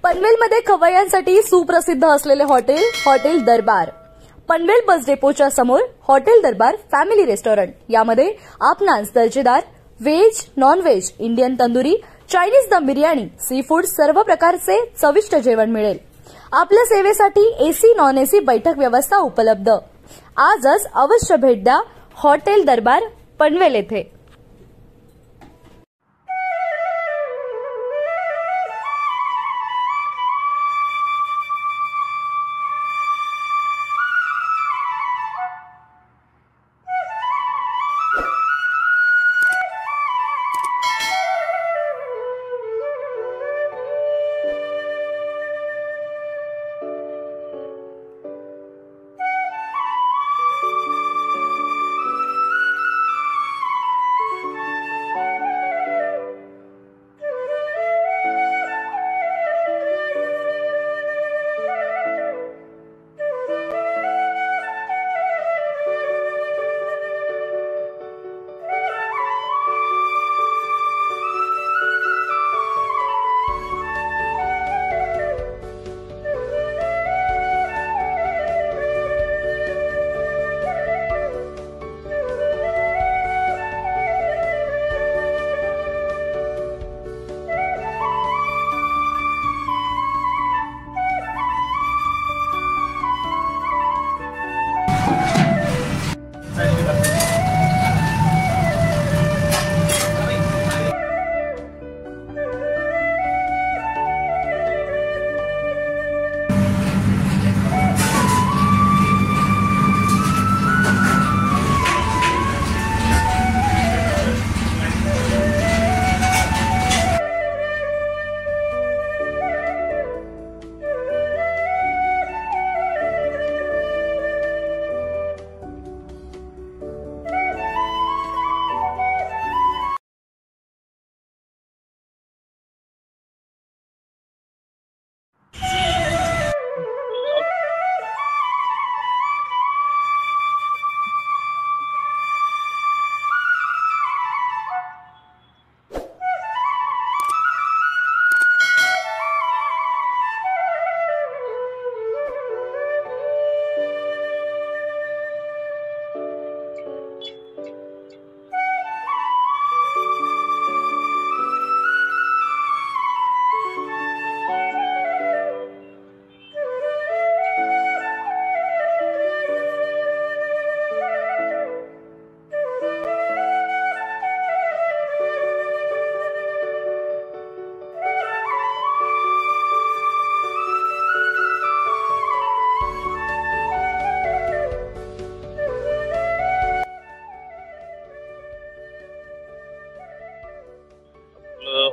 पनवेलमध्ये खवय्यांसाठी सुप्रसिद्ध असलेले हॉटेल दरबार। पनवेल बस डेपोच्या समोर हॉटेल दरबार फॅमिली रेस्टॉरंट। यामध्ये आपणास दर्जेदार veg, non veg, Indian tandoori, Chinese दम बिर्याणी, सी फूड सर्व प्रकारचे चविष्ट जेवण मिळेल। आपल्या सेवेसाठी एसी नॉन एसी बैठक व्यवस्था उपलब्ध। आजच अवश्य भेट द्या हॉटेल दरबार पनवेल येथे।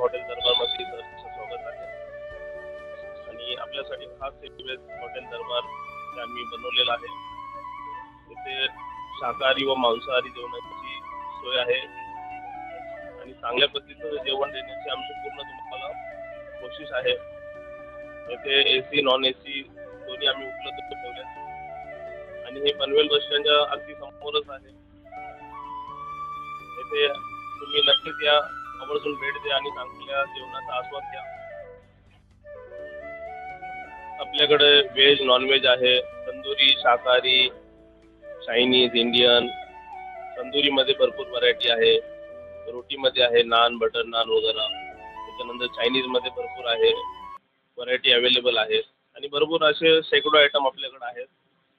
हॉटेल दरबारमध्ये स्वागत आहे आणि आपल्यासाठी खास हॉटेल दरबार आम्ही बनवलेला आहे। इथे शाकाहारी व मांसाहारी जेवणाची सोय आहे आणि चांगल्या पद्धतीचं जेवण देण्याची आमची पूर्ण तुम्हाला कोशिश आहे। इथे एसी नॉन एसी दोन्ही आम्ही उपलब्ध ठेवले आणि हे पनवेल बस स्टँडच्या अगदी समोरच आहे। इथे तुम्ही नक्कीच या, आवर्जून भेट द्या आणि चांगल्या जेवणाचा आस्वाद घ्या। आपल्याकडे व्हेज, नॉन व्हेज आहे, तंदुरी, शाकाहारी, चायनीज, इंडियन। तंदुरीमध्ये भरपूर व्हरायटी आहे, रोटीमध्ये आहे नान, बटर नान वगैरे। त्याच्यानंतर चायनीजमध्ये भरपूर आहे, व्हरायटी अवेलेबल आहे आणि भरपूर असे शेकडो आयटम आपल्याकडे आहेत।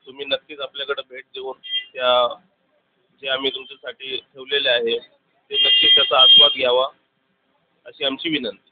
तुम्ही नक्कीच आपल्याकडे भेट देऊन त्या जे आम्ही तुमच्यासाठी ठेवलेले आहे ते नक्कीच त्याचा आस्वाद घ्यावा अशी आमची विनंती।